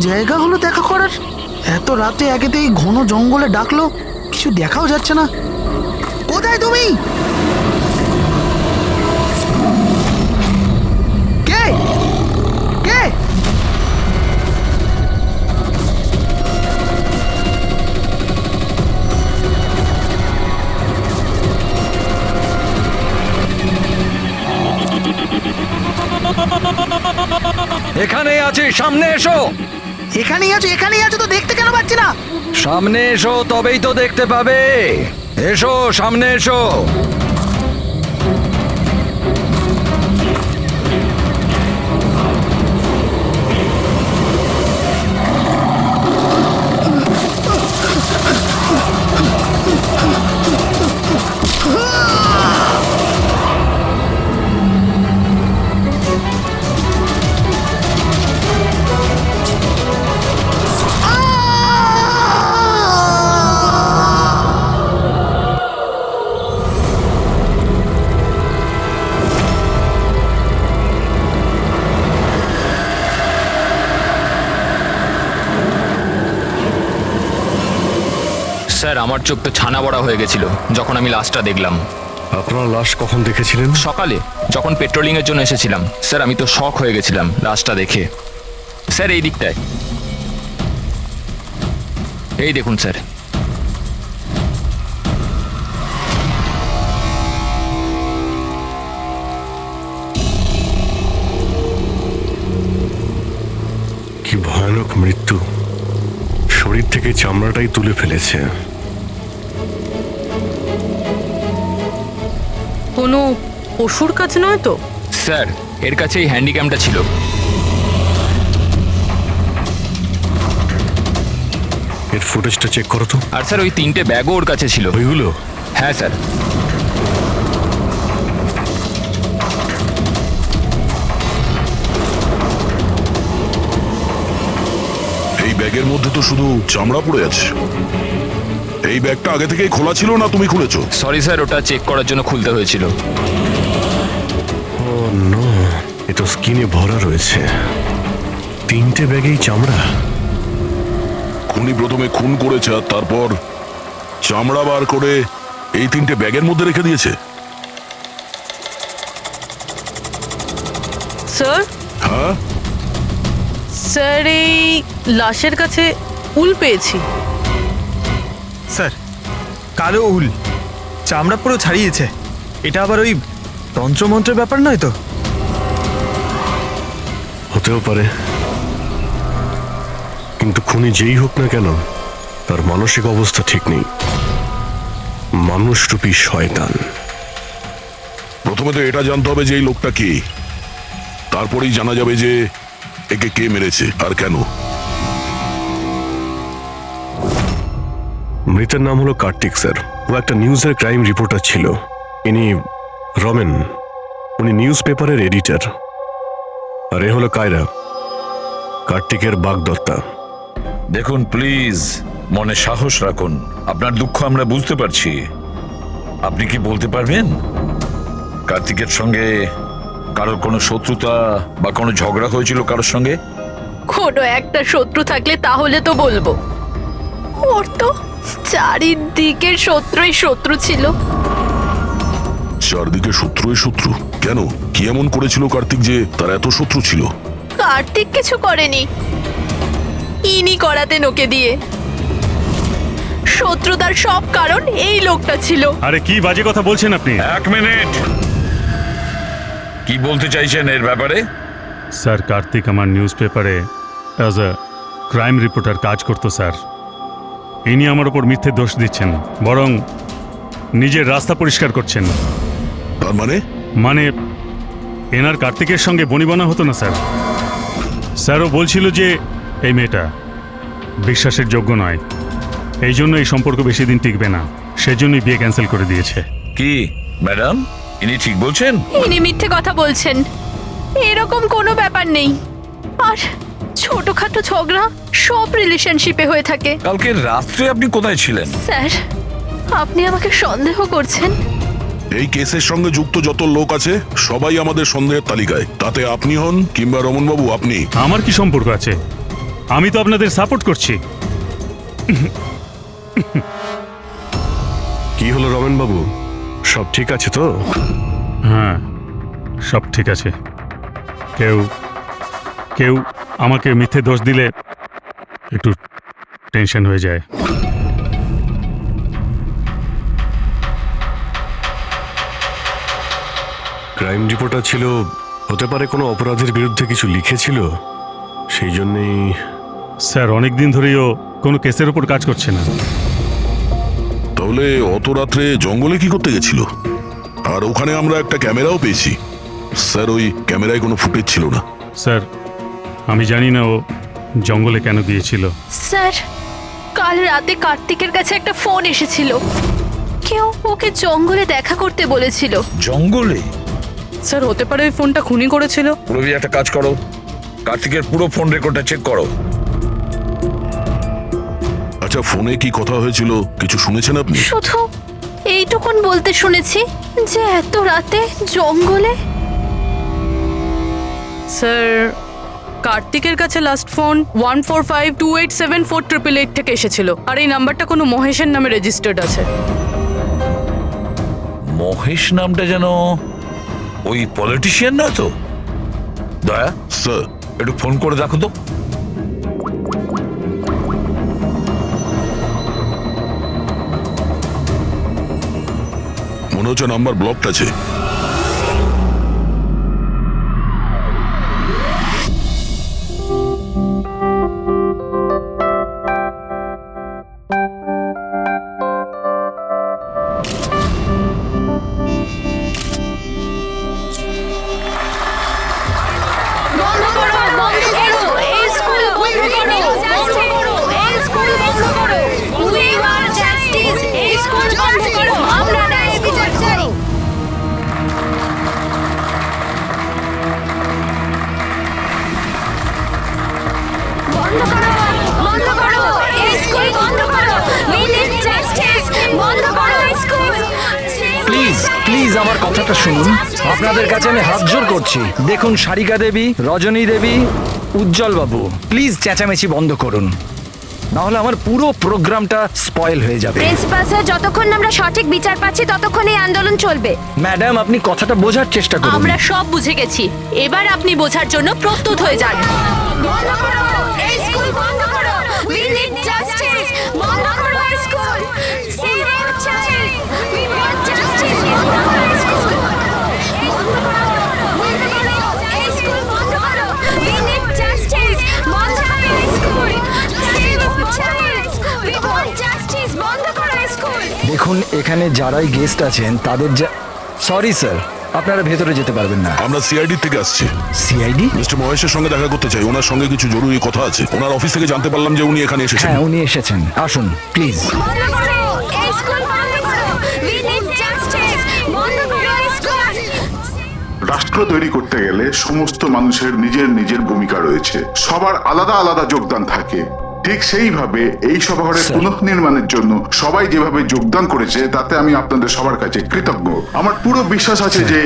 জায়গা হলো দেখা করার। এত রাতে একেতেই ঘন জঙ্গলে ডাকলো, কিছু দেখাও যাচ্ছে না। কোথায় তুমি? কে কে? এখানেই আছি, সামনে এসো। এখানেই আছো তো দেখতে কেন পাচ্ছি না? সামনে এসো, তবেই তো দেখতে পাবে। এসো, সামনে এসো। স্যার, আমার চোখ তো ছানা বড়া হয়ে গেছিল যখন আমি লাশটা দেখলাম। আপনার লাশ কখন দেখেছিলেন? সকালে যখন পেট্রোলিং এর জন্য এসেছিলাম স্যার, আমি তো শক হয়ে গেছিলাম লাশটা দেখে। স্যার এই দিকটায়, এই দেখুন স্যার। কি ভয়ানক মৃত্যু! শরীর থেকে চামড়াটাই তুলে ফেলেছে। কোনো পশুর কাজ নয় তো? স্যার, এর কাছে এই হ্যান্ডিক্যামটা ছিল। এর ফুটেজটা চেক করো তো। আর স্যার ওই 3টে ব্যাগও ওর কাছে ছিল। ওইগুলো? হ্যাঁ স্যার। এই ব্যাগের মধ্যে তো শুধু চামড়া পড়ে আছে। এই ব্যাগটা আগে থেকেই খোলা ছিল না তুমি খুলেছো? সরি স্যার, ওটা চেক করার জন্য খুলতে হয়েছিল। ও নো, এ তো স্কিনে ভরা রয়েছে। 3টে ব্যাগেই চামড়া। খুনি প্রথমে খুন করেছে আর তারপর চামড়া বার করে এই 3টে ব্যাগের মধ্যে রেখে দিয়েছে। স্যার, হ্যাঁ, স্যার এই লাশের কাছে উল পেয়েছি। স্যার, কালো উল, চামড়া পুরো ছাড়িয়েছে। এটা আবার ওই তন্ত্রমন্ত্রের ব্যাপার নয় তো? হতেও পারে, কিন্তু খুনি যেই হোক না কেন তার মানসিক অবস্থা ঠিক নেই। মানুষরূপী শয়তান। প্রথমে তো এটা জানতে হবে যে এই লোকটা কে, তারপরেই জানা যাবে যে একে কে মেরেছে আর কেন। মৃতের নাম হলো কার্তিক স্যার। ও একটা নিউজের ক্রাইম রিপোর্টার ছিল। ইনি রমেন, উনি নিউজ পেপারের এডিটর। আর এ হলো কায়রা, কার্তিকের বাগদত্তা। দেখুন প্লিজ, মনে সাহস রাখুন। আপনার দুঃখ আমরা বুঝতে পারছি। আপনি কি বলতে পারবেন কার্তিকের সঙ্গে কারোর কোনো শত্রুতা বা কোনো ঝগড়া হয়েছিল কারোর সঙ্গে? কোনো একটা শত্রু থাকলে তাহলে তো বলবো। ওর তো চারিদিকের শত্রুই শত্রু ছিল। চারদিকে শত্রুই শত্রু? কেন, কি এমন করেছিল কার্তিক যে তার এত শত্রু ছিল? কার্তিক কিছু করেনি, ইনি করাতেন ওকে দিয়ে। শত্রুতার সব কারণ এই লোকটা ছিল। আরে কি বাজে কথা বলছেন আপনি? এক মিনিট, কি বলতে চাইছেন এর ব্যাপারে? স্যার, কার্তিক আমার নিউজ পেপারে অ্যাজ আ ক্রাইম রিপোর্টার কাজ করতো স্যার। ইনি আমার ওপর মিথ্যে দোষ দিচ্ছেন, বরং নিজের রাস্তা পরিষ্কার করছেন। তার মানে এনার কার্তিকের সঙ্গে বনিবনা হতো না স্যার। স্যারও বলছিল যে এই মেয়েটা বিশ্বাসের যোগ্য নয়, এই জন্য এই সম্পর্ক বেশি দিন টিকবে না, সেজন্যই বিয়ে ক্যান্সেল করে দিয়েছে। কি ম্যাডাম, ইনি ঠিক বলছেন? ইনি মিথ্যে কথা বলছেন, এরকম কোনো ব্যাপার নেই। আর ছোটখাটো ঝগড়া সব রিলেশনশিপে হয়ে থাকে। কালকে রাত্রে আপনি কোথায় ছিলেন? স্যার, আপনি আমাকে সন্দেহ করছেন? এই কেসের সঙ্গে যুক্ত যত লোক আছে সবাই আমাদের সন্দেহের তালিকায়। তাতে আপনি হন কিংবা রমনবাবু আপনি। আমার কি সম্পর্ক আছে? আমি তো আপনাদের সাপোর্ট করছি। কি হলো রমেন বাবু, সব ঠিক আছে তো? হ্যাঁ, সব ঠিক আছে। কেউ কেউ আমাকে মিথ্যে দোষ দিলে একটু টেনশন হয়ে যায়। ক্রাইম রিপোর্টার ছিল, হতে পারে কোনো অপরাধের বিরুদ্ধে কিছু লিখেছিল, সেই জন্যেই। স্যার, অনেক দিন ধরেই ও কোনো কেসের ওপর কাজ করছে না। তাহলে অত রাত্রে জঙ্গলে কি করতে গেছিল? আর ওখানে আমরা একটা ক্যামেরাও পেয়েছি। স্যার, ওই ক্যামেরায় কোনো ফুটেজ ছিল না। স্যার, আমি জানি না ও জঙ্গলে কেন গিয়েছিল। স্যার, কাল রাতে কার্তিকের কাছে একটা ফোন এসেছিল। কেউ ওকে জঙ্গলে দেখা করতে বলেছিল। জঙ্গলে? স্যার, হতে পারে ওই ফোনটা খুনি করেছিল। রবি, একটা কাজ করো, কার্তিকের পুরো ফোন রেকর্ডটা চেক করো। আচ্ছা, ফোনে কি কথা হয়েছিল কিছু শুনেছেন আপনি? শুধু এইটুকুন বলতে শুনেছি যে এত রাতে জঙ্গলে। স্যার, কার্তিকের কাছে লাস্ট ফোন 1452874888 থেকে এসেছিল, আর এই নাম্বারটা কোনো মহেশের নামে রেজিস্টার্ড আছে। মহেশ নামটা যেন ওই পলিটিশিয়ান না তো? দয়া, স্যার, একটু ফোন করে দেখো তো। মনে হচ্ছে নাম্বার ব্লকড আছে। বন্ধ করো, বন্ধ করো, এই স্কুল বন্ধ করো, বন্ধ করো, এই স্কুল বন্ধ করো। We want justice, এই স্কুল বন্ধ করো, আমরা ন্যায় বিচার চাই। বন্ধ করো, বন্ধ করো, এই স্কুল বন্ধ করো। We need justice, বন্ধ করো এই স্কুল। প্লিজ প্লিজ আমার কথাটা শুনুন। আপনাদের কাছে আমি হাত জোর করছি। দেখুন, সারিকা দেবী, রজনী দেবী, উজ্জ্বল বাবু, প্লিজ চেঁচামেচি বন্ধ করুন, নাহলে আমার পুরো প্রোগ্রামটা স্পয়েল হয়ে যাবে। প্রিন্সিপাল স্যার, যতক্ষণ না আমরা সঠিক বিচার পাচ্ছি ততক্ষণ এই আন্দোলন চলবে। ম্যাডাম, আপনি কথাটা বোঝার চেষ্টা করুন। আমরা সব বুঝে গেছি, এবার আপনি বোঝার জন্য প্রস্তুত হয়ে যান। বন্ধ করো, এই স্কুল বন্ধ করো। We need justice, বন্ধ করো এই school. Save our child, we want justice, বন্ধ করো এই স্কুল। বন্ধ করো, বন্ধ করো, এই স্কুল বন্ধ করো। We need justice, বন্ধ করো এই school. Save our child, we want justice, বন্ধ করো এই স্কুল। দেখুন, এখানে যারাই গেস্ট আছেন তাদের সরি স্যার, আপনারা ভেতরে যেতে পারবেন না। আমরা সিআইডি থেকে আসছি। সিআইডি? মিস্টার মহেশের সঙ্গে দেখা করতে চাই। ওনার সঙ্গে কিছু জরুরি কথা আছে। ওনার অফিস থেকে জানতে পারলাম যে উনি এখানে এসেছেন। হ্যাঁ, উনি এসেছেন। আসুন প্লিজ। বন্ধ করো, এই স্কুল বন্ধ করো। We need justice, বন্ধ করো এই স্কুল। রাষ্ট্র তৈরি করতে গেলে সমস্ত মানুষের নিজের নিজের ভূমিকা রয়েছে, সবার আলাদা আলাদা যোগদান থাকে। ঠিক সেইভাবে এই সভাঘরের পুনঃনির্মাণের জন্য সবাই যেভাবে যোগদান করেছে তাতে আমি আপনাদের সবার কাছে কৃতজ্ঞ। আমার পুরো বিশ্বাস আছে যে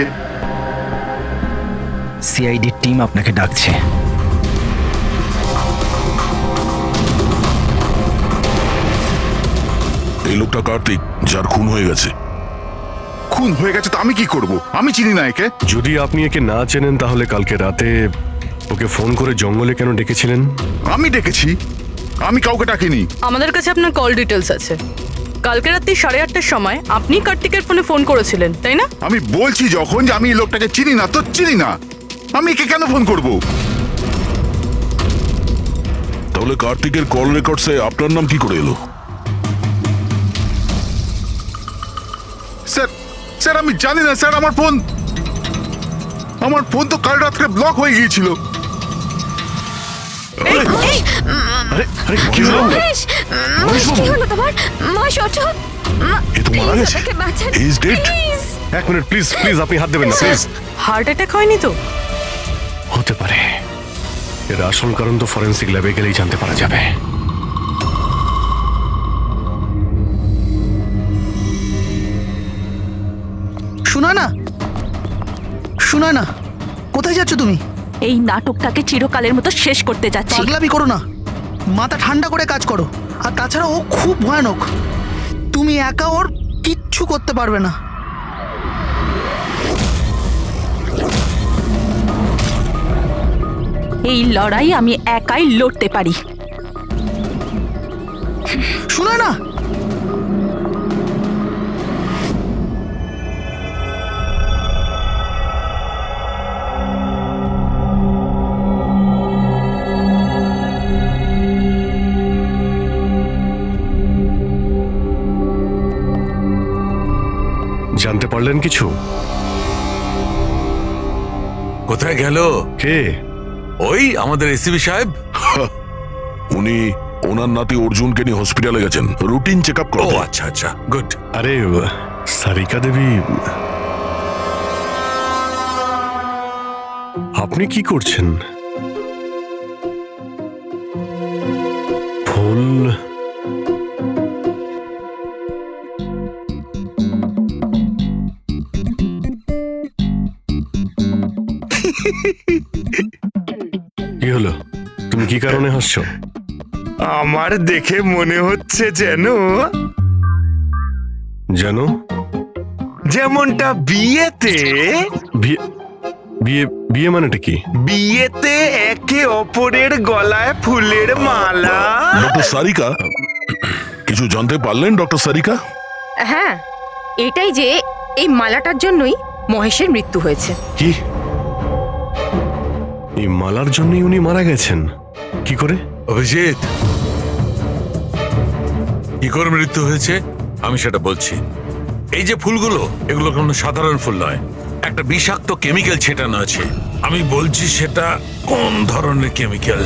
সিআইডি টিম আপনাকে ডাকছে। এই লোকটা কার্তিক, যার খুন হয়ে গেছে। খুন হয়ে গেছে তো আমি কি করব? আমি চিনি না একে। যদি আপনি একে না চেনেন তাহলে কালকে রাতে ওকে ফোন করে জঙ্গলে কেন ডেকেছিলেন? আমি ডেকেছি? আমি কাউকে ডাকিনি। আমাদের কাছে আপনার কল ডিটেলস আছে। কালকে রাত্রি 8:30টার সময় আপনি কার্তিকের ফোনে ফোন করেছিলেন, তাই না? আমি বলছি যখন যে আমি এই লোকটাকে চিনি না তো চিনি না, আমি একে কেন ফোন করব? তাহলে কার্তিকের কল রেকর্ডসে আপনার নাম কি করে এলো? স্যার, স্যার আমি জানি না স্যার। আমার ফোন তো কাল রাত্রে ব্লক হয়ে গিয়েছিল। কি হলো? মহেশ, কি হলো তোমার? মহেশ, ওঠো। এ তো মারা গেছে। আমাকে বাঁচান, He is dead. please। এক মিনিট প্লিজ, প্লিজ আপনি হাত দেবেন না প্লিজ। হার্ট অ্যাটাক হয়নি তো? হতে পারে, এর আসল কারণ তো ফরেন্সিক ল্যাবে গেলেই জানতে পারা যাবে। শোনা না, শোনা না, কোথায় যাচ্ছ তুমি? এই নাটকটাকে চিরকালের মতো শেষ করতে যাচ্ছি। পাগলামি করো না। মাথা ঠান্ডা করে কাজ করো। আর তাছাড়া ও খুব ভয়ানক, তুমি একা ওর কিচ্ছু করতে পারবে না। এই লড়াই আমি একাই লড়তে পারি। শুনো না, জানতে পারলেন কিছু? কোথায় গেল? কে? ওই আমাদের এসিবি সাহেব। উনি ওনার নাতি অর্জুনকে নিয়ে হসপিটালে গেছেন রুটিন চেক আপ ও করতে। আচ্ছা আচ্ছা, গুড। আরে সারিকা দেবী, আপনি কি করছেন? ফুল কি হলো? তুমি কি কারণে হাসছো? আমার দেখে মনে হচ্ছে যেন যেন যেমনটা বিয়েতে বিয়ে বিয়ে বিয়ে মানেটা কি? বিয়েতে একে অপরের গলায় ফুলের মালা। ডক্টর সারিকা, কিছু জানতে পারলেন ডক্টর সারিকা? হ্যাঁ, এটাই যে এই মালাটার জন্যই মহেশের মৃত্যু হয়েছে। কি? এই মালার জন্যই উনি মারা গেছেন? কি করে? অভিজিৎ, কি করে মৃত্যু হয়েছে আমি সেটা বলছি। এই যে ফুলগুলো, এগুলো কোনো সাধারণ ফুল নয়, একটা বিষাক্ত কেমিক্যাল ছেটানো আছে। আমি বলছি সেটা কোন ধরনের কেমিক্যাল।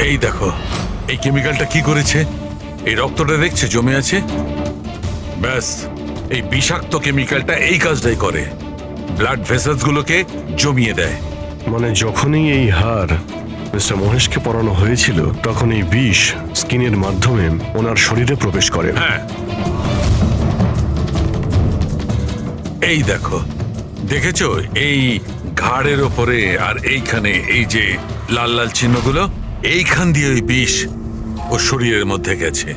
এই দেখো, এই কেমিক্যালটা কি করেছে, এই রক্তটা দেখছে জমে আছে, ব্যাস এই বিষাক্ত কেমিক্যালটা এই কাজটাই করে, ব্লাড ভেসেলস গুলোকে জমিয়ে দেয়। মানে যখনই এই হার মিস্টার মহেশকে পরানো হয়েছিল, তখন এই বিষ স্কিনের মাধ্যমে ওনার শরীরে প্রবেশ করে। হ্যাঁ, এই দেখো, দেখেছো এই ঘাড়ের ওপরে আর এইখানে এই যে লাল লাল চিহ্নগুলো, এইখান দিয়ে ওই বিষ ও শরীরের মধ্যে গেছে।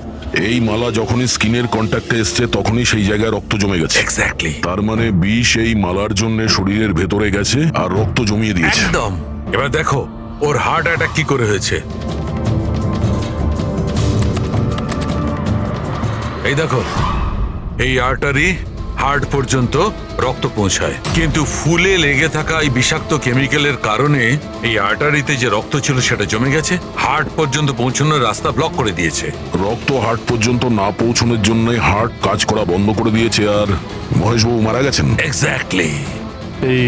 এই মালা যখনই স্কিনের কন্ট্যাক্টে এসছে তখনই সেই জায়গায় রক্ত জমে গেছে। এক্স্যাক্টলি। তার মানে বিষ এই মালার জন্য শরীরের ভেতরে গেছে আর রক্ত জমিয়ে দিয়েছে। একদম। এবার দেখো ওর হার্ট অ্যাটাক কি করে হয়েছে। এই দেখো, এই আর্টারি হার্ট পর্যন্ত রক্ত পৌঁছায়, কিন্তু ফুলে লেগে থাকা এই বিষাক্ত কেমিক্যালের কারণে এই আর্টারিতে যে রক্ত ছিল সেটা জমে গেছে, হার্ট পর্যন্ত পৌঁছানোর রাস্তা ব্লক করে দিয়েছে। রক্ত হার্ট পর্যন্ত না পৌঁছানোর জন্য হার্ট কাজ করা বন্ধ করে দিয়েছে আর মহেশবাবু মারা গেছেন। এক্স্যাক্টলি। এই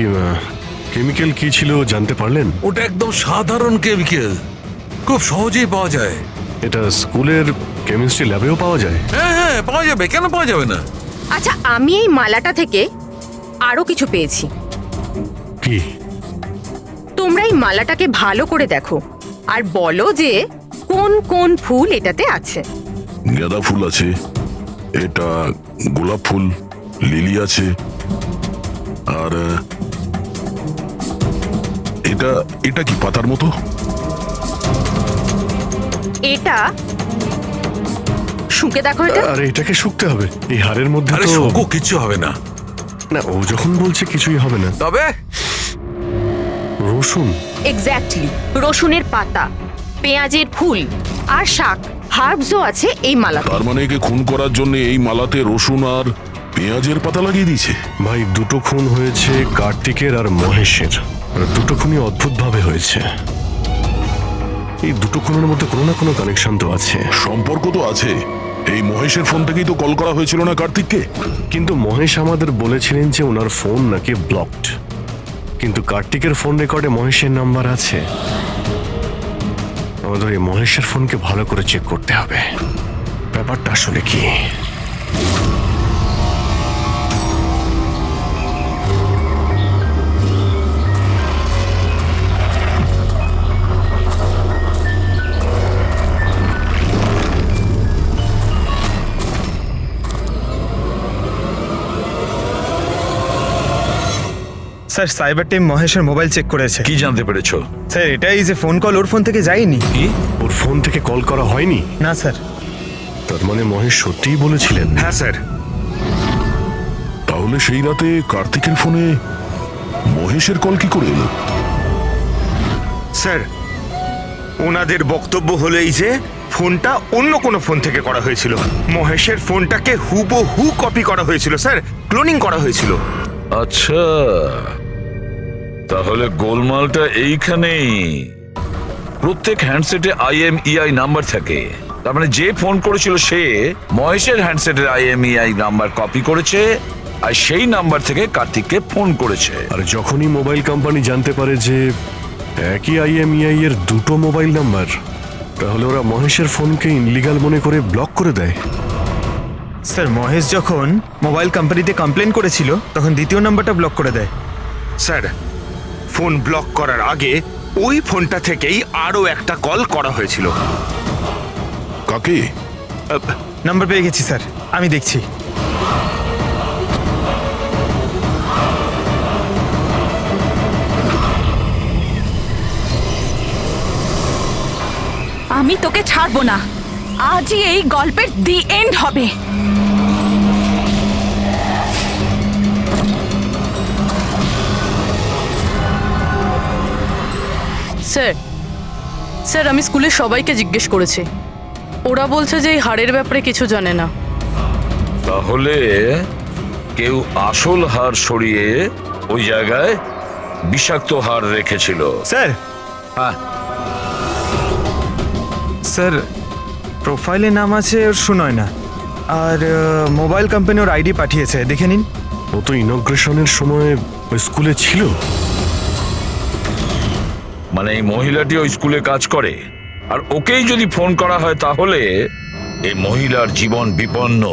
কেমিক্যাল কি ছিল জানতে পারলেন? ওটা একদম সাধারণ কেমিক্যাল, খুব সহজেই পাওয়া যায়। এটা স্কুলের কেমিস্ট্রি ল্যাবেও পাওয়া যায়? হ্যাঁ হ্যাঁ, পাওয়া যাবে, কেন পাওয়া যাবে না। আচ্ছা, আমি এই মালাটা থেকে আরো কিছু পেয়েছি। কি? তোমরা এই মালাটাকে ভালো করে দেখো আর বলো যে কোন কোন ফুল এটাতে আছে। গাঁদা ফুল আছে, এটা গোলাপ ফুল, লিলি আছে, আর এটা এটা কি পাতার মতো? এটা শুকে দেখো এটা। আরে এটাকে শুকতে হবে? এই হাড়ের মধ্যে আরে তো শোকো, কিচ্ছু হবে না। না, ও যখন বলছে কিছুই হবে না। তবে রসুন? এক্স্যাক্টলি, রসুনের পাতা, পেঁয়াজের ফুল আর শাক, হার্বসও আছে এই মালাতে। তার মানে একে খুন করার জন্য এই মালাতে রসুন আর পেঁয়াজের পাতা লাগিয়ে দিয়েছে। ভাই, দুটো খুন হয়েছে কার্তিকের আর মহেশের, আর দুটো খুনই অদ্ভুতভাবে হয়েছে। এই দুটো খুনের মধ্যে কোনো না কোনো কানেকশন তো আছে। সম্পর্ক তো আছে। এই মহেশের ফোন থেকেই তো কল করা হয়েছিল না কার্তিককে। কিন্তু মহেশ আমাদের বলেছিলেন যে ওনার ফোন নাকি ব্লকড, কিন্তু কার্তিকের ফোন রেকর্ডে মহেশের নাম্বার আছে। আমাদের এই মহেশের ফোনকে ভালো করে চেক করতে হবে, ব্যাপারটা আসলে কি। স্যার সাইবার টিম মহেশের মোবাইল চেক করেছে। কি জানতে পেরেছো? স্যার এটাই যে ফোন কল ওর ফোন থেকে যায়নি। কি? ওর ফোন থেকে কল করা হয়নি? না স্যার। তার মানে মহেশ সত্যিই বলেছিলেন? হ্যাঁ স্যার। তাহলে সেই রাতে কার্তিকের ফোনে মহেশের কল কি করে এলো? স্যার ওনাদের বক্তব্য হলো এই যে ফোনটা অন্য কোনো ফোন থেকে করা হয়েছিল। মহেশের ফোনটাকে হুবহু কপি করা হয়েছিল স্যার, ক্লোনিং করা হয়েছিল। আচ্ছা, তাহলে গোলমালটা এইখানেই। প্রত্যেক হ্যান্ডসেটে IMEI নাম্বার থাকে, তার মানে যে ফোন করেছিল সে মহেশের হ্যান্ডসেটের IMEI নাম্বার কপি করেছে আর সেই নাম্বার থেকে কার্তিককে ফোন করেছে। আর যখনই মোবাইল কোম্পানি জানতে পারে যে একই IMEI এর দুটো মোবাইল নাম্বার, তাহলে ওরা মহেশের ফোনকে ইনলিগাল মনে করে ব্লক করে দেয়। স্যার মহেশ যখন মোবাইল কোম্পানিতে কমপ্লেন করেছিল তখন দ্বিতীয় নাম্বারটা ব্লক করে দেয়। স্যার ফোন ব্লক করার আগে ওই ফোনটা থেকেই আরও একটা কল করা হয়েছিল। কাকে? নাম্বার পেয়ে গেছি স্যার, আমি দেখছি। আমি তোকে ছাড়বো না, আজই এই গল্পের দি এন্ড হবে। স্যার স্যার আমি স্কুলের সবাইকে জিজ্ঞেস করেছি, ওরা বলছে যে এই হাড়ের ব্যাপারে কিছু জানে না। তাহলে কেউ আসল হার সরিয়ে ওই জায়গায় বিষাক্ত হার রেখেছিল। স্যার হ্যাঁ স্যার প্রোফাইলে নাম আছে ওর সুনয় না, আর মোবাইল কোম্পানি ওর আইডি পাঠিয়েছে, দেখে নিন। ও তো ইনগ্রেশনের সময় ওই স্কুলে ছিল। মানে এই মহিলাটি ওই স্কুলে কাজ করে, আর ওকেই যদি ফোন করা হয় তাহলে এই মহিলার জীবন বিপন্ন।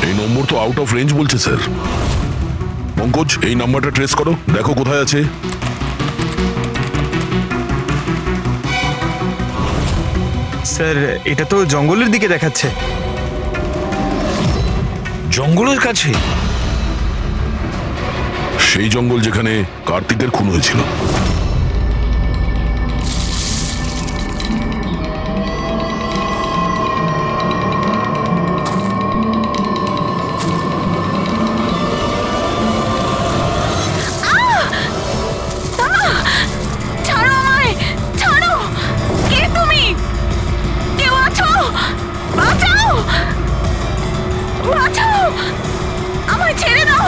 এই নম্বর তো আউট অফ রেঞ্জ বলছে স্যার। পঙ্কজ, এই নাম্বারটা ট্রেস করো, দেখো কোথায় আছে। স্যার এটা তো জঙ্গলের দিকে দেখাচ্ছে। জঙ্গলের কাছে? সেই জঙ্গল যেখানে কার্তিকের খুন হয়েছিল। ছাড়ো আমায়, ছাড়ো! কে তুমি? কেউ আছো? বাঁচাও! বাঁচাও! আমায় ছেড়ে দাও!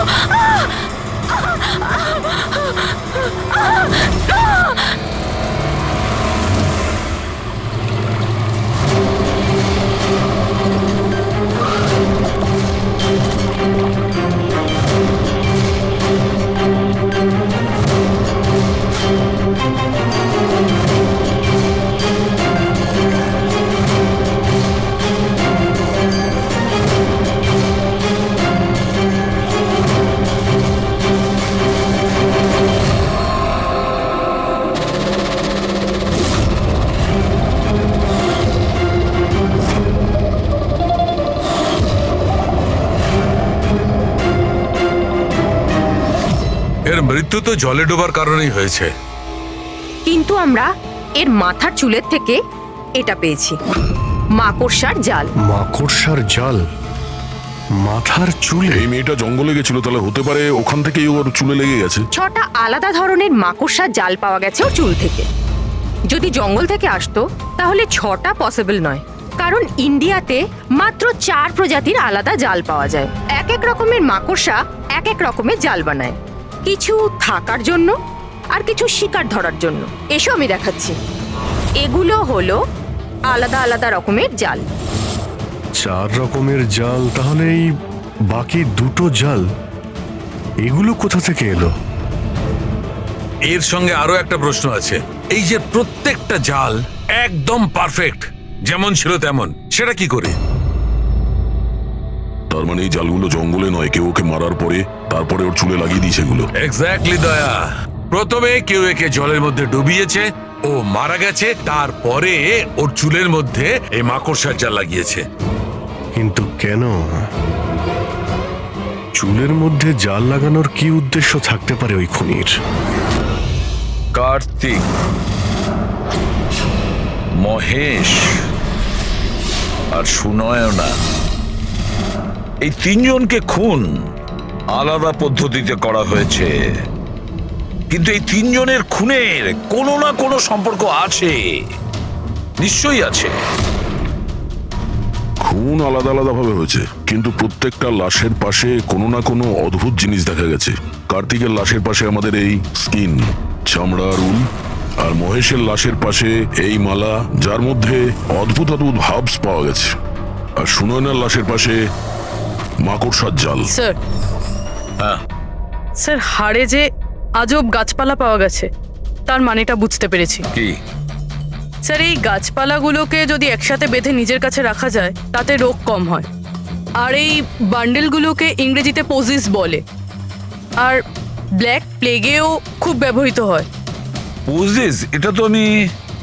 এর মৃত্যু তো জলে ডোবার কারণেই হয়েছে। কিন্তু আমরা এর মাথার চুলের থেকে এটা পেয়েছি, মাকড়সার জাল। মাকড়সার জাল? মাথার চুলে? এই মেয়েটা জঙ্গলে গেছিল, তাহলে হতে পারে ওখান থেকেই ওর চুলে লেগে গেছে। 6টা আলাদা ধরনের মাকড়সার জাল পাওয়া গেছে ওর চুল থেকে। যদি জঙ্গল থেকে আসতো তাহলে 6টা পসিবল নয়, কারণ ইন্ডিয়াতে মাত্র 4 প্রজাতির আলাদা জাল পাওয়া যায়। এক এক রকমের মাকড়সা এক এক রকমের জাল বানায়, কিছু থাকার জন্য আর কিছু শিকার ধরার জন্য। এসো আমি দেখাচ্ছি। এগুলো হলো আলাদা আলাদা রকমের জাল। 4 রকমের জাল? তাহলে এই বাকি দুটো জাল এগুলো কোথা থেকে এলো? এর সঙ্গে আরো একটা প্রশ্ন আছে, এই যে প্রত্যেকটা জাল একদম পারফেক্ট, যেমন ছিল তেমন, সেটা কি করে? তার মানে এই জালগুলো জঙ্গলে নয়, কেউ ওকে মারার পরে তারপরে ওর চুলে লাগিয়ে দিয়েছে এগুলো। এক্স্যাক্টলি দয়া। প্রথমে কেউ একে জলের মধ্যে ডুবিয়েছে, ও মারা গেছে, তারপরে ওর চুলের মধ্যে এই মাকড়সার জাল লাগিয়েছে। কিন্তু কেন? চুলের মধ্যে জাল লাগানোর কি উদ্দেশ্য থাকতে পারে ওই খুনির? কার্তিক, মহেশ আর সুনয়না, এই তিনজনকে খুন আলাদা পদ্ধতিতে করা হয়েছে, কিন্তু এই তিনজনের খুনের কোনো না কোনো সম্পর্ক আছে, নিশ্চয়ই আছে। খুন আলাদা আলাদা ভাবে হয়েছে, কিন্তু প্রত্যেকটা লাশের পাশে কোনো না কোনো অদ্ভুত জিনিস দেখা গেছে। কার্তিকের লাশের পাশে আমাদের এই স্কিন, চামড়ার উল, আর মহেশের লাশের পাশে এই মালা, যার মধ্যে অদ্ভুত অদ্ভুত হার্বস পাওয়া গেছে। আর সুনয়নার লাশের পাশে মাকড়সার জাল। স্যার, হ্যাঁ, স্যার হাড়ে যে আজব গাছপালা পাওয়া গেছে তার মানেটা বুঝতে পেরেছি। কি? স্যার, এই গাছপালাগুলোকে যদি একসাথে বেঁধে নিজের কাছে রাখা যায় তাতে রোগ কম হয়। আর এই বান্ডেলগুলোকে ইংরেজিতে পোজিস বলে, আর ব্ল্যাক প্লেগেও খুব ব্যবহৃত হয়। পোজেস, এটা তো আমি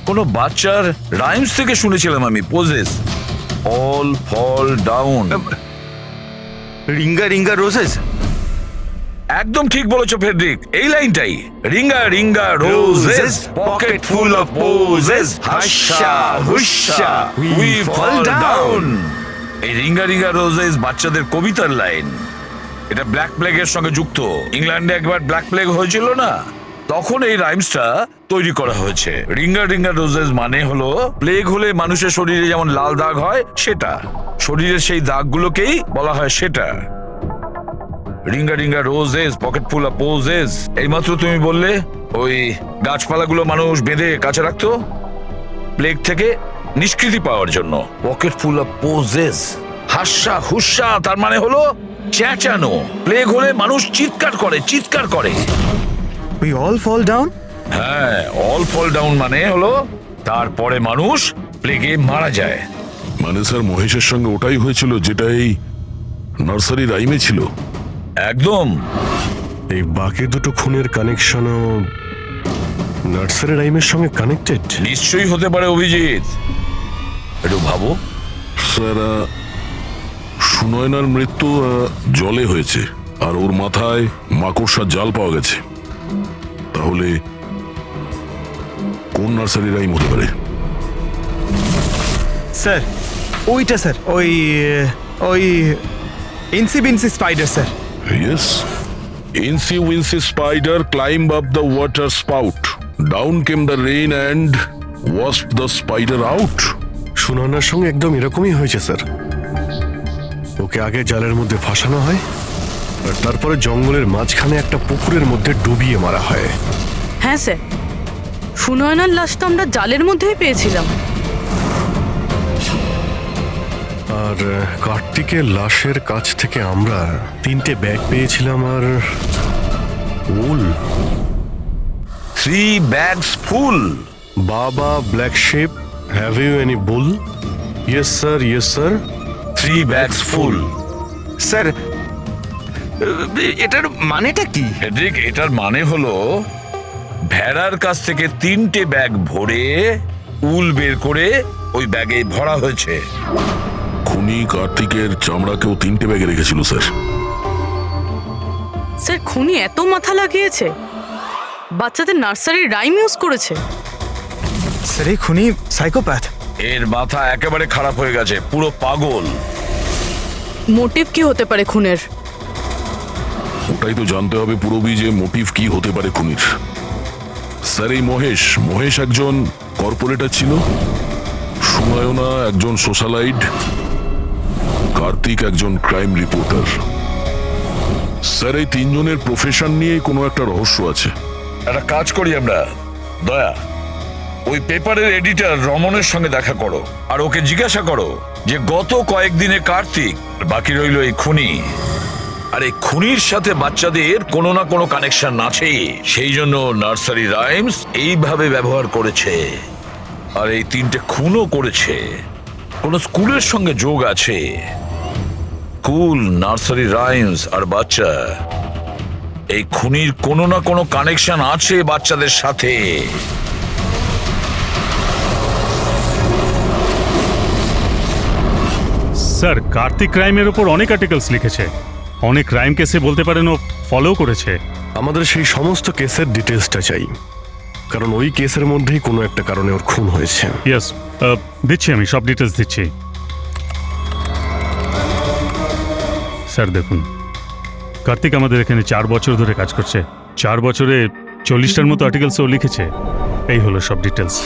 কোনো বাচ্চার রাইমস থেকে শুনেছিলাম। আমি posies, all fall down. Ringa ringa roses. একদম ঠিক বলেছো ফেডরিক, এই লাইনটাই। Ringa ringa roses, pocket full of posies, husha husha we fall down. এই রিঙ্গা রিঙ্গা রোজেস বাচ্চাদের কবিতার লাইন। এটা ব্ল্যাক প্লেগের সঙ্গে যুক্ত। ইংল্যান্ডে একবার ব্ল্যাক প্লেগ হয়েছিল না, তখন এই রাইমসটা তৈরি করা হয়েছে। রিঙ্গা রিঙ্গা রোজেস মানে হলো প্লেগ হলে মানুষের শরীরে যেমন লাল দাগ হয় সেটা, শরীরের সেই দাগগুলোকেই বলা হয় সেটা। Ringa ringa roses, pocket full of poses. এইমাত্র তুমি বললে ওই গাছপালাগুলো মানুষ বেঁধে কাছে রাখতো প্লেগ থেকে নিষ্কৃতি পাওয়ার জন্য। পকেট ফুল অফ পোজেস, হাস্যা হুস্যা, তার মানে হলো চেঁচানো। প্লেগ হলে মানুষ চিৎকার করে, চিৎকার করে। We all fall down. হ্যাঁ, অল ফল ডাউন মানে হলো তারপরে মানুষ প্লেগে মারা যায়। মানে স্যার মহেশের সঙ্গে ওটাই হয়েছিল যেটা এই নার্সারি রাইমে ছিল। একদম। এই বাকি দুটো খুনের কানেকশনও নার্সারি রাইমের সঙ্গে কানেক্টেড? নিশ্চয়ই হতে পারে অভিজিৎ, একটু ভাবো। স্যার, সুনয়নার মৃত্যু জলে হয়েছে, আর ওর মাথায় মাকড়সার জাল পাওয়া গেছে। তাহলে কোন নার্সারি রাইম হতে পারে? স্যার ওইটা, স্যার ওই ওই Incy Wincy spider sir. Yes. Incy Wincy Spider climbed up the water spout. Down came the rain and washed the spider out. সুনয়নার সঙ্গে একদম এরকমই হয়েছে স্যার। ওকে আগে জালের মধ্যে ফাঁসানো হয়, আর তারপরে জঙ্গলের মাঝখানে একটা পুকুরের মধ্যে ডুবিয়ে মারা হয়। হ্যাঁ স্যার, সুনয়নার লাশ তো আমরা জালের মধ্যেই পেয়েছিলাম। আর কার্তিকের লাশের কাছ থেকে আমরা 3টে ব্যাগ পেয়েছিলাম, আর wool. 3 bags full. Baa baa black sheep, have you any wool? Yes sir, yes sir. 3 bags full. Sir এটার মানেটা কি? ফেডরিক, এটার মানে হলো ভেড়ার কাছ থেকে 3টে ব্যাগ ভরে উল বের করে ওই ব্যাগে ভরা হয়েছে। খুনি কার্তিকের চামড়াকেও 3টে ব্যাগে রেখেছিল স্যার। স্যার, খুনি এত মাথা লাগিয়েছে, বাচ্চাদের নার্সারি রাইম ইউজ করেছে। স্যার এই খুনি সাইকোপ্যাথ। এর মাথা একেবারে খারাপ হয়ে গেছে, পুরো পাগল। মোটিভ কি হতে পারে খুনের? ওটাই তো জানতে হবে পুরোবি, যে মোটিভ কি হতে পারে খুনির। স্যার, এই মহেশ একজন কর্পোরেটর ছিল, সুনয়না একজন সোশ্যালাইট, কার্তিক একজন ক্রাইম রিপোর্টার। স্যার, এই তিনজনের প্রফেশন নিয়ে কোনো একটা রহস্য আছে। একটা কাজ করি আমরা, দয়া, ওই পেপারের এডিটর রমনের সঙ্গে দেখা করো, আর ওকে জিজ্ঞাসা করো যে গত কয়েকদিনে কার্তিক, বাকি রইল এই খুনি, আর এই খুনির সাথে বাচ্চাদের কোনো না কোনো কানেকশন আছে, সেই জন্য নার্সারি রাইমস এইভাবে ব্যবহার করেছে। আর এই 3টে খুনও করেছে, কোন স্কুলের সঙ্গে যোগ আছে। স্কুল, নার্সারি রাইমস আর বাচ্চা, এই খুনির কোনো না কোনো কানেকশন আছে বাচ্চাদের সাথে। স্যার, কার্তিক ক্রাইমের ওপর অনেক আর্টিকেলস লিখেছে, অনেক ক্রাইম কেসে বলতে পারেন ও ফলো করেছে। আমাদের সেই সমস্ত কেসের ডিটেলসটা চাই, কারণ ওই কেসের মধ্যেই কোনো একটা কারণে ওর খুন হয়েছে। ইয়েস, দিচ্ছি, আমি সব ডিটেলস দিচ্ছি। স্যার দেখুন, কার্তিক আমাদের এখানে 4 বছর ধরে কাজ করছে। 4 বছরে 40টার মতো আর্টিকেলস ও লিখেছে। এই হলো সব ডিটেলস।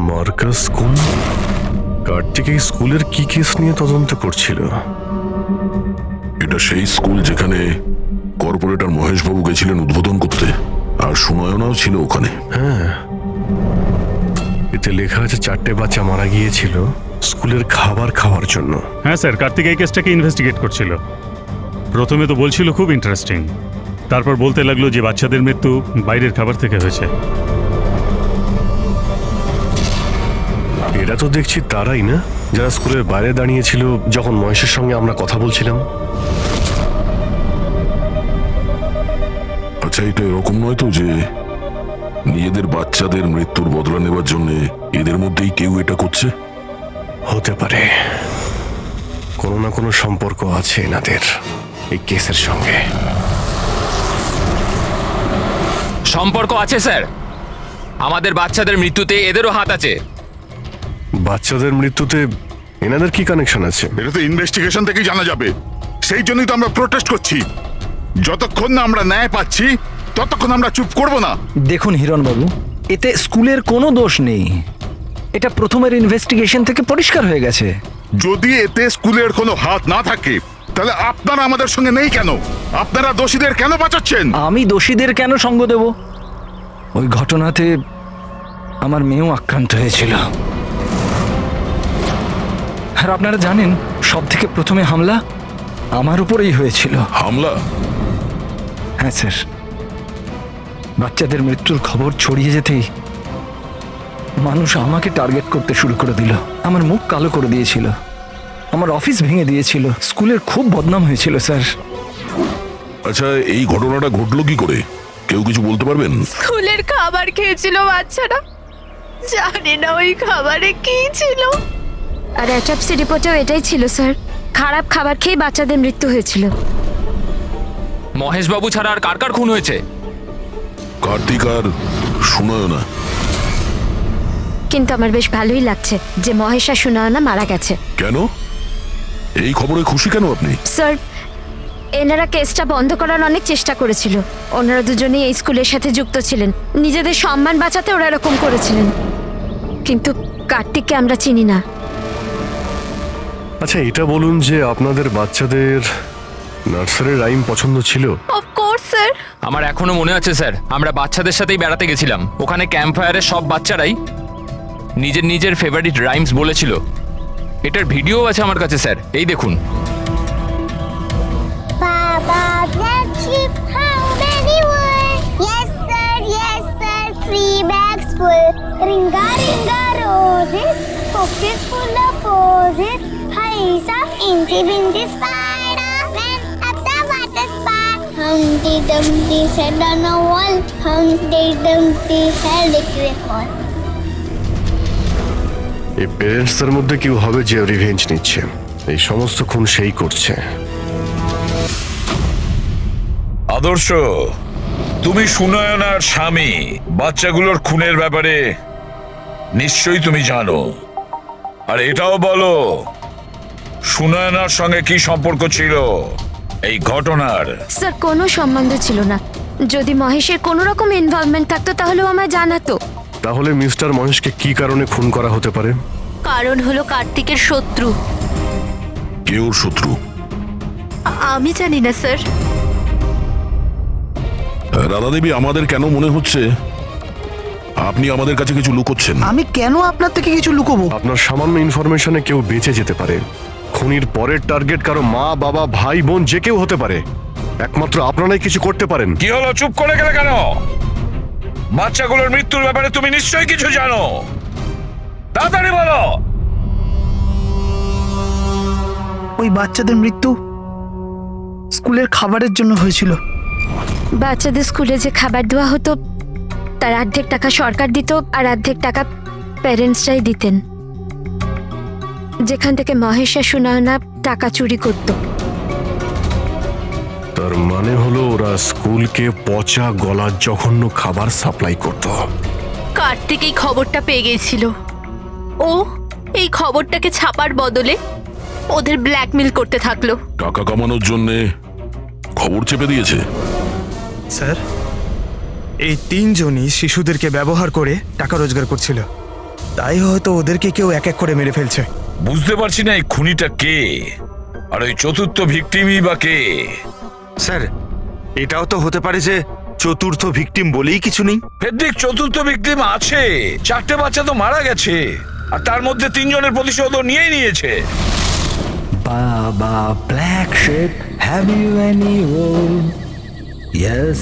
মার্কাস স্কুল, কার্তিক এই স্কুলের কি কেস নিয়ে তদন্ত করছিল? এটা সেই স্কুল যেখানে কর্পোরেটর মহেশবাবু গেছিলেন উদ্বোধন করতে, আর সুনয়নাও ছিল ওখানে। হ্যাঁ, এতে লেখা আছে 4টে বাচ্চা মারা গিয়েছিল স্কুলের খাবার খাওয়ার জন্য। হ্যাঁ স্যার, কার্তিক এই কেসটাকে ইনভেস্টিগেট করছিল। প্রথমে তো বলছিল খুব ইন্টারেস্টিং, তারপর বলতে লাগলো যে বাচ্চাদের মৃত্যু বাইরের খাবার থেকে হয়েছে। এরা তো দেখছি তারাই না যারা স্কুলের বাইরে দাঁড়িয়েছিল যখন মহেশের সঙ্গে আমরা কথা বলছিলাম। আচ্ছা, এটা এরকম নয় তো যে নিজেদের বাচ্চাদের মৃত্যুর বদলা নেবার জন্য এদের মধ্যেই কেউ এটা করছে? হতে পারে কোনো না কোনো সম্পর্ক আছে এনাদের এই কেসের সঙ্গে। সম্পর্ক আছে স্যার, আমাদের বাচ্চাদের মৃত্যুতে এদেরও হাত আছে। বাচ্চাদের মৃত্যুতে এনাদের কি কানেকশন আছে? এটা তো ইনভেস্টিগেশন থেকেই জানা যাবে। সেই জন্যই তো আমরা প্রোটেস্ট করছি। যতক্ষণ না আমরা ন্যায় পাচ্ছি ততক্ষণ আমরা চুপ করব না। দেখুন হিরণবাবু, এতে স্কুলের কোনো দোষ নেই। এটা প্রথমের ইনভেস্টিগেশন থেকে পরিষ্কার হয়ে গেছে। যদি এতে স্কুলের কোনো হাত না থাকে তাহলে আপনারা আমাদের সঙ্গে নেই কেন? আপনারা দোষীদের কেন বাঁচাচ্ছেন? আমি দোষীদের কেন সঙ্গ দেব? ওই ঘটনাতে আমার মেয়েও আক্রান্ত হয়েছিল। আর আপনারা জানেন, সব থেকে প্রথমে হামলা আমার উপরেই হয়েছিল। হামলা? হ্যাঁ স্যার, বাচ্চাদের মৃত্যুর খবর ছড়িয়ে যেতেই মানুষ আমাকে টার্গেট করতে শুরু করে দিল। আমার মুখ কালো করে দিয়েছিল, আমার অফিস ভেঙে দিয়েছিল, স্কুলের খুব বদনাম হয়েছিল স্যার। আচ্ছা, এই ঘটনাটা ঘটলো কি করে? কেউ কিছু বলতে পারবেন? স্কুলের খাবার খেয়েছিল বাচ্চারা, জানি না ওই খাবারে কি ছিল। আর অ্যাটপসি রিপোর্টেও এটাই ছিল স্যার, খারাপ খাবার খেয়ে বাচ্চাদের মৃত্যু হয়েছিল। মহেশবাবু ছাড়া আর কার কার খুন হয়েছে? কার্তিক আর সুনয়না। কিন্তু আমার বেশ ভালোই লাগছে যে মহেশ আর সুনয়না মারা গেছে। কেন? এই খবরে খুশি কেন আপনি? স্যার, এনারা কেসটা বন্ধ করার অনেক চেষ্টা করেছিল। ওনারা দুজনেই এই স্কুলের সাথে যুক্ত ছিলেন, নিজেদের সম্মান বাঁচাতে ওরা এরকম করেছিলেন। কিন্তু কার্তিককে আমরা চিনি না। আচ্ছা, এটা বলুন যে আপনাদের বাচ্চাদের নার্সারি রাইম পছন্দ ছিল? Of course sir. আমার এখনো মনে আছে স্যার, আমরা বাচ্চাদের সাথেই বেড়াতে গেছিলাম। ওখানে ক্যাম্প ফায়ারের সব বাচ্চারাই নিজের নিজের ফেভারিট রাইমস বলেছিল। এটার ভিডিও আছে আমার কাছে স্যার, এই দেখুন। Baba, black sheep, how many were? Yes sir, 3 bags full. Ringa, ringa, roses, pockets full of posies. Hi, some incy wincy spider went up the water spout. Humpty Dumpty sat on a wall. Humpty Dumpty held a great fall. এই প্যারেন্টসদের মধ্যে কেউ হবে যে revenge নিচ্ছে। এই সমস্ত খুন সেই করছে। আদর্শ, তুমি সুনয়নার স্বামী, বাচ্চাগুলোর খুনের ব্যাপারে নিশ্চয়ই তুমি জানো। আর এটাও বলো, সুনয়নার সঙ্গে কি সম্পর্ক ছিল এই ঘটনার? স্যার, কোনো সম্বন্ধ ছিল না। যদি মহেশের কোনো রকম ইনভলভমেন্ট থাকতো তাহলেও আমায় জানাতো। তাহলে মিস্টার মহেশকে কি কারণে খুন করা হতে পারে? কারণ হলো কার্তিকের শত্রু। কে ওর শত্রু? আমি জানি না স্যার। রাধা দেবী, আমাদের কেন মনে হচ্ছে আপনি আমাদের কাছে কিছু লুকোচ্ছেন? আমি কেন আপনার থেকে কিছু লুকোবো? আপনার সামান্য ইনফরমেশনে কেউ বেঁচে যেতে পারে। খুনির পরের টার্গেট কারো মা, বাবা, ভাই, বোন যে কেউ হতে পারে। একমাত্র আপনারাই কিছু করতে পারেন। কি হলো, চুপ করে গেলে কেন? বাচ্চাগুলোর মৃত্যুর ব্যাপারে তুমি নিশ্চয়ই কিছু জানো, তাড়াতাড়ি বলো। ওই বাচ্চাদের মৃত্যু স্কুলের খাবারের জন্য হয়েছিল। বাচ্চাদের স্কুলে যে খাবার দেওয়া হতো তার অর্ধেক টাকা সরকার দিত আর অর্ধেক টাকা প্যারেন্টসরাই দিতেন, যেখান থেকে মহেশ আর সুনয়না টাকা চুরি করত। তার মানে হলো ওরা স্কুলকে পচা গলা জঘন্য খাবার সাপ্লাই করত। কার্তিক এই খবরটা পেয়ে গিয়েছিল। ও এই খবরটাকে ছাপার বদলে ওদের ব্ল্যাকমেল করতে থাকলো। টাকা কামানোর জন্য খবর চেপে দিয়েছে। স্যার, এই তিনজনই শিশুদেরকে ব্যবহার করে টাকা রোজগার করছিল, তাই হয়তো ওদেরকে কেউ এক এক করে মেরে ফেলছে। বুঝতে পারছি না এই খুনিটা কে, আর ওই চতুর্থ ভিকটিমই বা কে। স্যার, এটাও তো হতে পারে যে চতুর্থ ভিকটিম বলেই কিছু নেই। ফেডরিক, চতুর্থ ভিকটিম আছে, 4টে বাচ্চা তো মারা গেছে, আর তার মধ্যে 3 জনের প্রতিশোধ নিয়েই নিয়েছে। Baba Black Sheep, have you any wool? Yes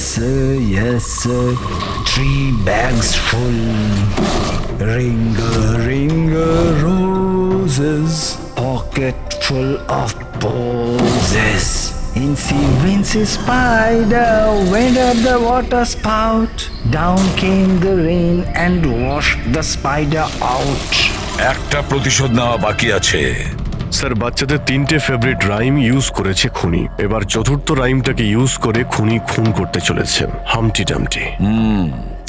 sir, 3 bags full. Ringa roses, pocket full of posies. Incy Wincy Spider went up the water spout. Down came the rain and washed the spider out. একটা প্রতিশোধ নেওয়া বাকি আছে। Sir, বাচ্চাদের 3টে favourite rhyme use করেছে খুনি, এবার চতুর্থ রাইমটাকে ইউজ করে খুনি খুন করতে চলেছে। হামটি ডামটি।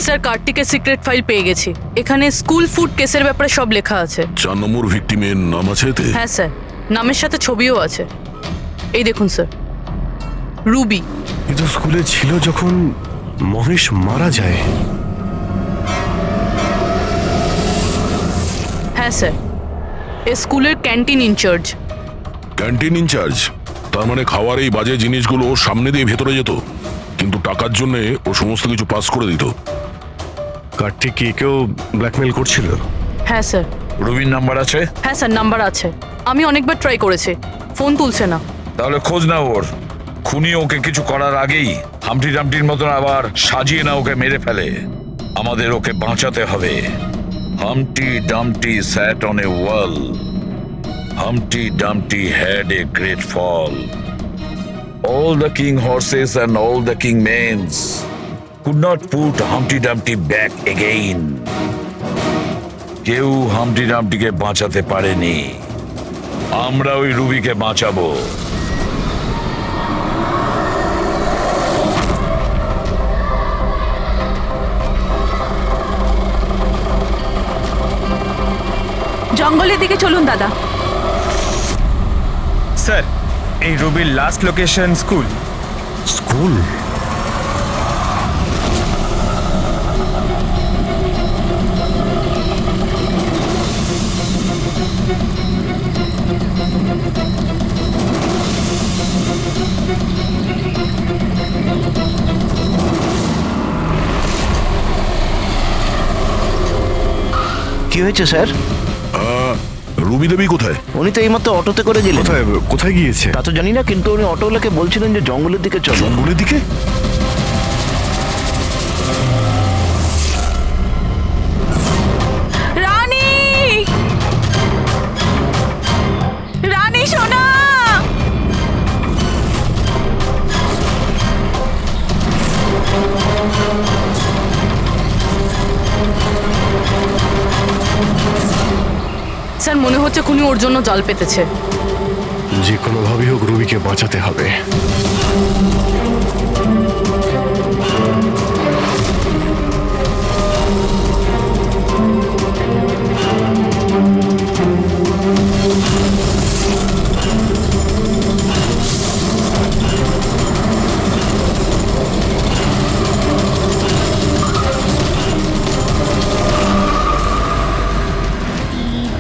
স্যার, কার্তিকের সিক্রেট ফাইল পেয়ে গেছি। এখানে স্কুল ফুড কেসের ব্যাপারে সব লেখা আছে। 4 নম্বর ভিকটিমের নাম আছে এতে? হ্যাঁ স্যার, নামের সাথে ছবিও আছে। এই দেখুন স্যার, রুবি। কিন্তু স্কুলে ছিল যখন মহেশ মারা যায়। হ্যাঁ স্যার, এ স্কুলের ক্যান্টিন ইনচার্জ। Canteen in charge? তার মানে খাওয়ার এই বাজে জিনিসগুলো ওর সামনে দিয়ে ভেতরে যেত, কিন্তু টাকার জন্য ও সমস্ত কিছু পাস করে দিত। কার্তিক কি কেউ ব্ল্যাকমেল করছিল? হ্যাঁ স্যার। রুবির নাম্বার আছে? হ্যাঁ স্যার, নাম্বার আছে। আমি অনেকবার ট্রাই করেছি, ফোন তুলছে না। তাহলে খোঁজ না ওর। খুনি ওকে কিছু করার আগেই হামটি ডামটির মতন আবার সাজিয়ে না ওকে মেরে ফেলে। আমাদের ওকে বাঁচাতে হবে। Humpty Dumpty sat on a wall. Humpty Dumpty had a great fall. All the king horses and all the king manes could not put Humpty Dumpty back again. কেউ হামটি ডামটিকে বাঁচাতে পারেনি। আমরা ওই রুবিকে বাঁচাবো। জঙ্গলের দিকে চলুন দাদা। স্যার, এই রুবির লাস্ট লোকেশন স্কুল। স্কুল? কি হয়েছে স্যার? রুবি দেবী কোথায়? উনি তো এইমাত্র অটোতে করে গেলেন। কোথায় কোথায় গিয়েছে তা তো জানি না, কিন্তু উনি অটোওয়ালাকে বলছিলেন যে জঙ্গলের দিকে চলো। জঙ্গলের দিকে? রানী, রানী সোনা। স্যার, মনে হচ্ছে খুনি ওর জন্য জাল পেতেছে। যে কোনোভাবেই হোক রুবিকে বাঁচাতে হবে।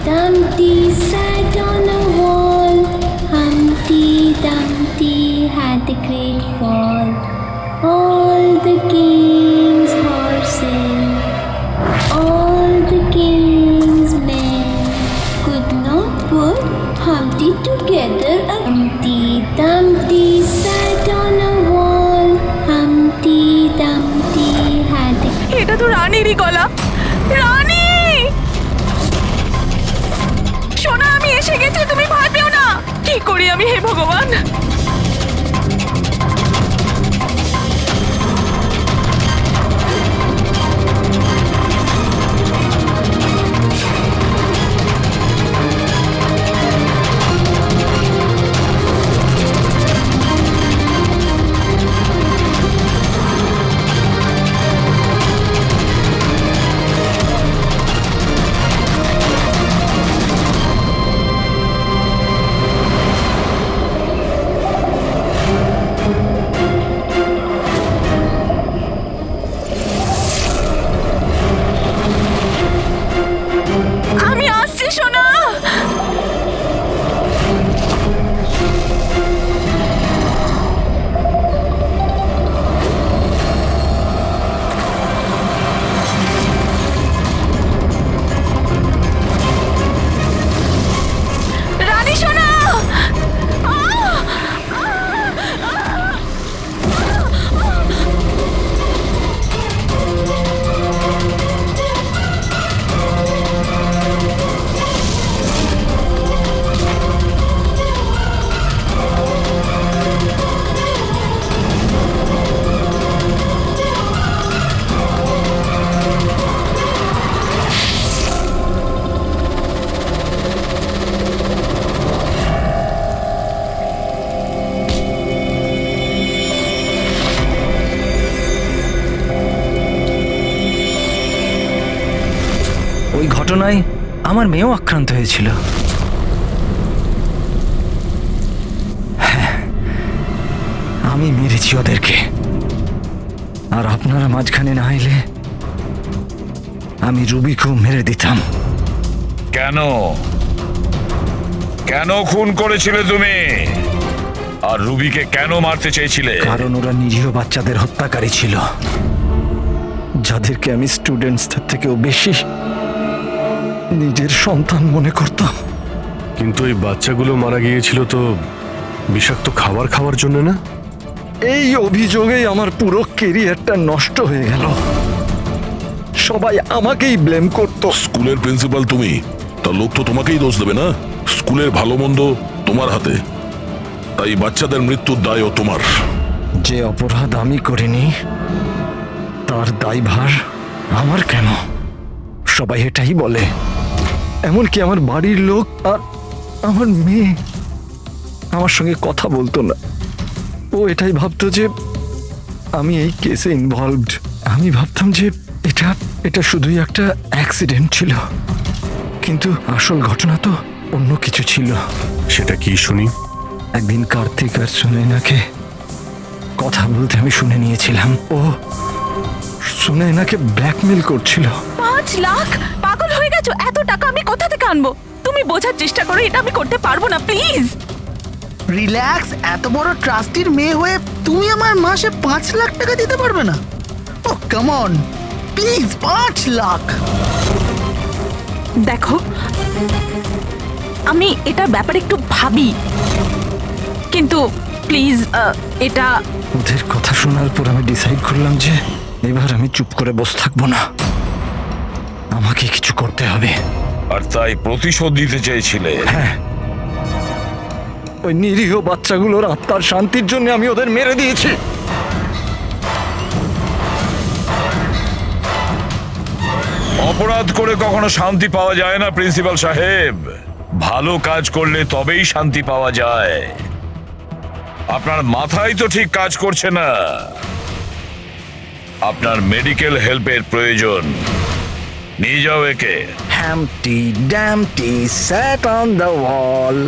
Dumpty sat on a wall. Humpty Dumpty had a great fall. এটা তো রানীরই গলা। রানী, সোনা, আমি এসে গেছি, তুমি ভয় পেও না। কি করি আমি, হে ভগবান? আমি আসছি সোনা। রানী সোনা, ওই ঘটনায় আমার মেয়েও আক্রান্ত হয়েছিল। হ্যাঁ, আমি মেরেছি ওদেরকে, আর আপনারা মাঝখানে না এলে আমি রুবিকেও মেরে দিতাম। কেন কেন খুন করেছিলে তুমি? আর রুবিকে কেন মারতে চেয়েছিলে? কারণ ওরা নিরীহ বাচ্চাদের হত্যাকারী ছিল, যাদেরকে আমি স্টুডেন্টসদের থেকেও বেশি নিজের সন্তান মনে করতাম। কিন্তু এই বাচ্চাগুলো মারা গিয়েছিল তো বিষাক্ত খাবার খাওয়ার জন্য না? এই অভিযোগেই আমার পুরো কেরিয়ারটা নষ্ট হয়ে গেল। সবাই আমাকেই ব্লেম করতো। স্কুলের প্রিন্সিপাল তুমি, তা লোক তো তোমাকেই দোষ দেবে না? স্কুলের ভালো মন্দ তোমার হাতে, তাই বাচ্চাদের মৃত্যুর দায়ও তোমার। যে অপরাধ আমি করিনি তার দায়ভার আমার কেন? সবাই এটাই বলে, এমনকি আমার বাড়ির লোক আর আমার মেয়ে আমার সঙ্গে কথা বলতো না। ও এটাই ভাবতো যে আমি এই কেসে ইনভলভড। আমি ভাবতাম যে এটা শুধুই একটা অ্যাক্সিডেন্ট ছিল, কিন্তু আসল ঘটনা তো অন্য কিছু ছিল। সেটা কি শুনি? একদিন কার্তিক আর সুনয়নাকে কথা বলতে আমি শুনে নিয়েছিলাম। ও সুনয়নাকে ব্ল্যাকমেল করছিল। 5 লাখ? পাগল হয়ে গেছো? এত টাকা আমি কোথা থেকে আনবো? তুমি বোঝার চেষ্টা করো, এটা আমি করতে পারবো না, প্লিজ। রিল্যাক্স, এত বড় ট্রাস্টির মেয়ে হয়ে তুমি আমার মাসে 5 লাখ টাকা দিতে পারবে না? ও কাম অন, প্লিজ 5 লাখ। দেখো, আমি এটার ব্যাপারে একটু ভাবি, কিন্তু প্লিজ এটা। ওদের কথা শোনার পর আমি ডিসাইড করলাম যে এবার আমি চুপ করে বসে থাকবো না, আমাকে কিছু করতে হবে। আর তাই প্রতিশোধ দিতে চেয়েছিলে? হ্যাঁ, ওই নিরীহ বাচ্চাগুলোর আত্মার শান্তির জন্য আমি ওদের মেরে দিয়েছি। অপরাধ করে কখনো শান্তি পাওয়া যায় না প্রিন্সিপাল সাহেব। ভালো কাজ করলে তবেই শান্তি পাওয়া যায়। আপনার মাথায় তো ঠিক কাজ করছে না। আপনার মেডিকেল হেল্পের প্রয়োজন। নিয়ে যাও একে। Humpty Dumpty sat on the wall.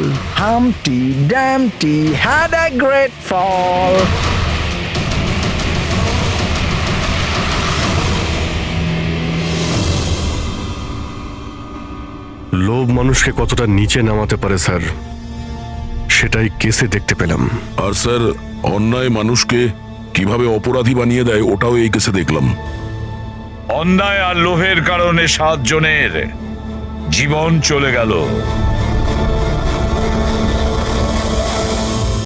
Humpty Dumpty had a great fall. লোভ মানুষকে কতটা নিচে নামাতে পারে স্যার, সেটাই কেসে দেখতে পেলাম। আর স্যার, অন্যায় মানুষকে কিভাবে অপরাধী বানিয়ে দেয় ওটাও এই কেসে দেখলাম। অন্যায় আর লোভের কারণে 7 জনের জীবন চলে গেল।